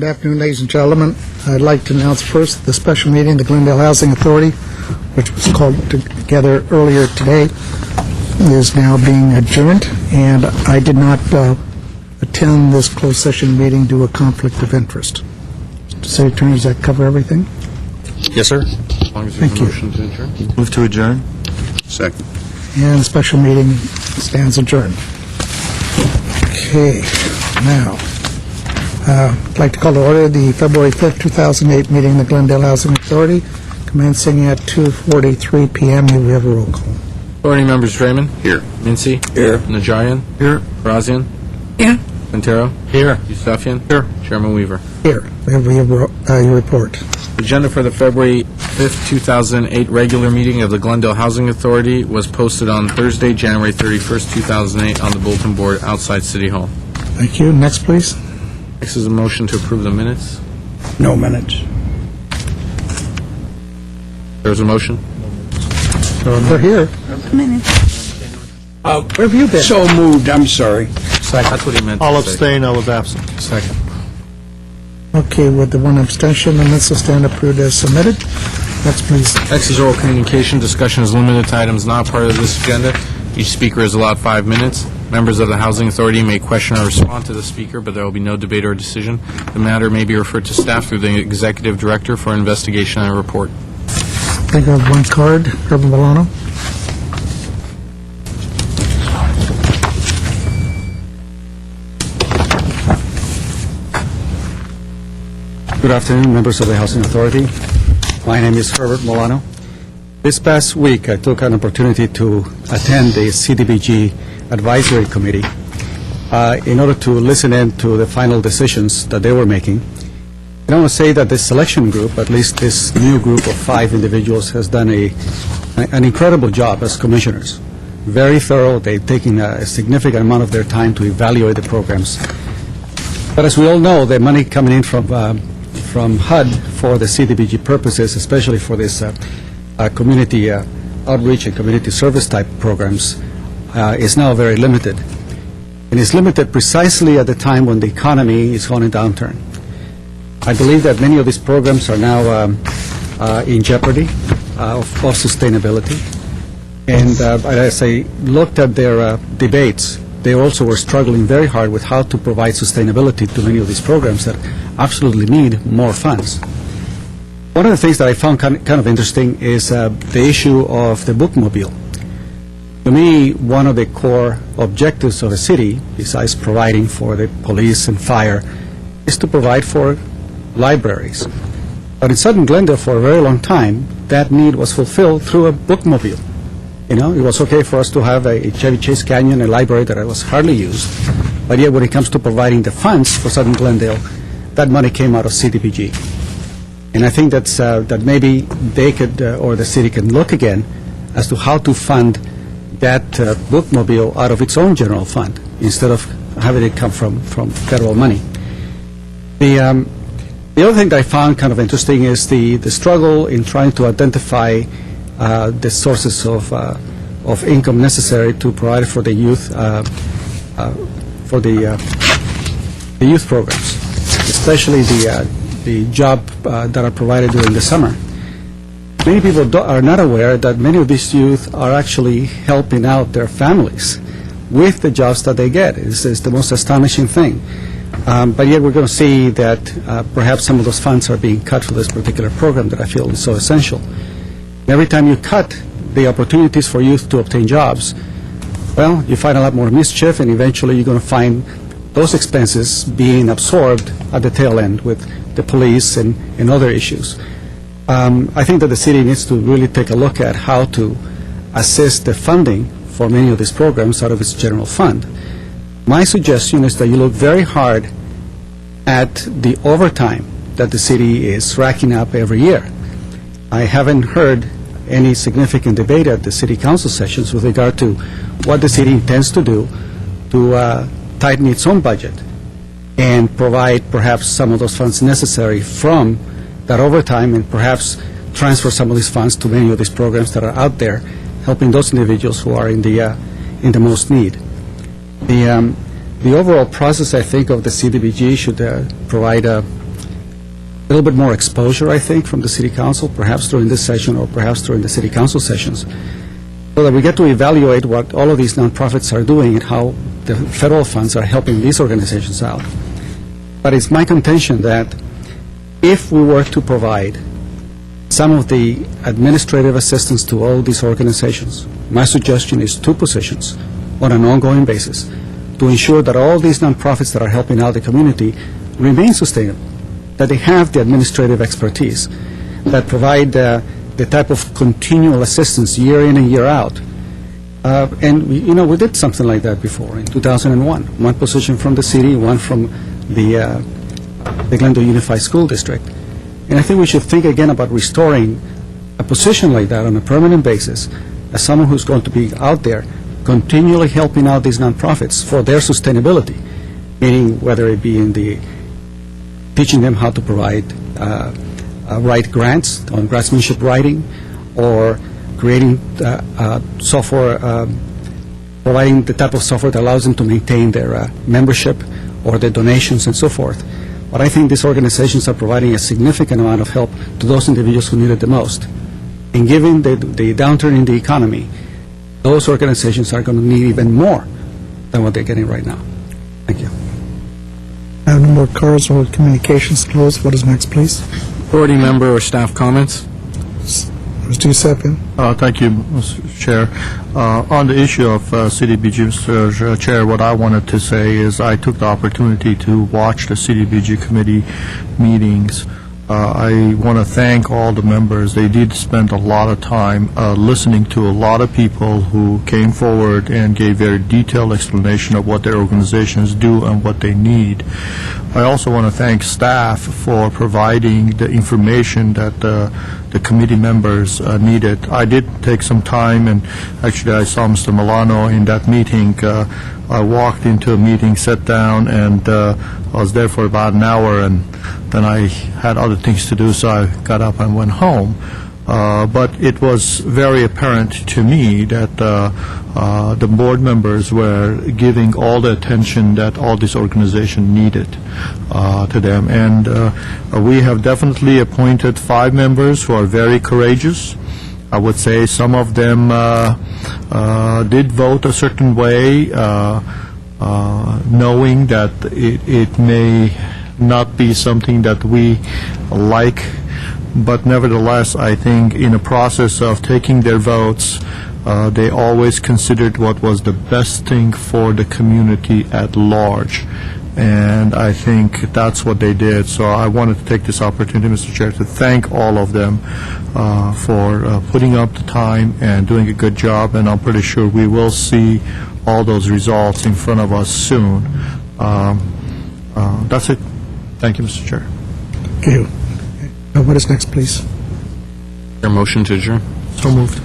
afternoon, ladies and gentlemen. I'd like to announce first the special meeting of the Glendale Housing Authority, which was called together earlier today, is now being adjourned, and I did not attend this closed session meeting due to a conflict of interest. Mr. City Attorney, does that cover everything? Yes, sir. As long as there's Thank a you. motion to adjourn. Move to adjourn. Second. And the special meeting stands adjourned. Okay, now, I'd like to call to order the February 5th, 2008 meeting of the Glendale Housing Authority, commencing at 2:43 p.m. May we have a roll call? Authority members Draymond. Here. Mincy. Here. Najarian. Here. Barazian. Here. Quintero. Here. Yusefian. Here. Chairman Weaver. Here. We have your report. Agenda for the February 5th, 2008 regular meeting of the Glendale Housing Authority was posted on Thursday, January 31st, 2008 on the bulletin board outside City Hall. Thank you. Next, please. Next is a motion to approve the minutes. No minutes. There's a motion. They're here. Where have you been? So moved, I'm sorry. That's what he meant to I'll say. abstain, I was absent. Second. Okay, with the one abstention, the minutes will stand approved as submitted. Next, please. Next is oral communication. Discussion is limited to items not part of this agenda. Each speaker is allowed 5 minutes. Members of the Housing Authority may question or respond to the speaker, but there will be no debate or decision. The matter may be referred to staff through the Executive Director for investigation and a report. I think I have one card. Reverend Milano. Good afternoon, members of the Housing Authority. My name is Herbert Milano. This past week, I took an opportunity to attend the CDBG Advisory Committee in order to listen in to the final decisions that they were making. And I want to say that this selection group, at least this new group of 5 individuals, has done an incredible job as commissioners. Very thorough. They've taken a significant amount of their time to evaluate the programs. But as we all know, the money coming in from HUD for the CDBG purposes, especially for this community outreach and community service type programs, is now very limited. And it's limited precisely at the time when the economy is on a downturn. I believe that many of these programs are now in jeopardy of sustainability. And as I looked at their debates, they also were struggling very hard with how to provide sustainability to many of these programs that absolutely need more funds. One of the things that I found kind of interesting is the issue of the bookmobile. To me, one of the core objectives of a city, besides providing for the police and fire, is to provide for libraries. But in Southern Glendale, for a very long time, that need was fulfilled through a bookmobile. You know, it was okay for us to have a Chevy Chase Canyon, a library that was hardly used, but yet when it comes to providing the funds for Southern Glendale, that money came out of CDBG. And I think that maybe they could, or the city can look again as to how to fund that bookmobile out of its own general fund, instead of having it come from federal money. The other thing that I found kind of interesting is the struggle in trying to identify the sources of income necessary to provide for the youth youth programs, especially the job that are provided during the summer. Many people are not aware that many of these youth are actually helping out their families with the jobs that they get. It's the most astonishing thing. But yet we're going to see that perhaps some of those funds are being cut for this particular program that I feel is so essential. Every time you cut the opportunities for youth to obtain jobs, well, you find a lot more mischief, and eventually you're going to find those expenses being absorbed at the tail end with the police and other issues. I think that the city needs to really take a look at how to assist the funding for many of these programs out of its general fund. My suggestion is that you look very hard at the overtime that the city is racking up every year. I haven't heard any significant debate at the city council sessions with regard to what the city intends to do to tighten its own budget and provide perhaps some of those funds necessary from that overtime, and perhaps transfer some of these funds to many of these programs that are out there helping those individuals who are in the most need. The overall process, I think, of the CDBG should provide little bit more exposure, I think, from the city council, perhaps during this session or perhaps during the city council sessions, so that we get to evaluate what all of these nonprofits are doing and how the federal funds are helping these organizations out. But it's my contention that if we were to provide some of the administrative assistance to all these organizations, my suggestion is 2 positions on an ongoing basis to ensure that all these nonprofits that are helping out the community remain sustainable, that they have the administrative expertise, that provide the type of continual assistance year in and year out. And we did something like that before in 2001. 1 position from the city, 1 from the Glendale Unified School District. And I think we should think again about restoring a position like that on a permanent basis as someone who's going to be out there continually helping out these nonprofits for their sustainability, meaning whether it be in the teaching them how to write grants on craftsmanship writing, or creating software, providing the type of software that allows them to maintain their membership or their donations and so forth. But I think these organizations are providing a significant amount of help to those individuals who need it the most. And given the downturn in the economy, those organizations are going to need even more than what they're getting right now. Thank you. I have no more cards or communications closed. What is next, please? Authority member or staff comments? Mr. Yusefian. Thank you, Mr. Chair. On the issue of CDBG, Mr. Chair, what I wanted to say is I took the opportunity to watch the CDBG committee meetings. I want to thank all the members. They did spend a lot of time listening to a lot of people who came forward and gave very detailed explanation of what their organizations do and what they need. I also want to thank staff for providing the information that the committee members needed. I did take some time, and actually I saw Mr. Milano in that meeting. I walked into a meeting, sat down, and I was there for about an hour, and then I had other things to do, so I got up and went home. But it was very apparent to me that the board members were giving all the attention that all this organization needed to them. And we have definitely appointed 5 members who are very courageous. I would say some of them did vote a certain way, knowing that it may not be something that we like, but nevertheless, I think in the process of taking their votes, they always considered what was the best thing for the community at large. And I think that's what they did. So I wanted to take this opportunity, Mr. Chair, to thank all of them for putting up the time and doing a good job. And I'm pretty sure we will see all those results in front of us soon. That's it. Thank you, Mr. Chair. Thank you. What is next, please? Your motion to adjourn? So moved.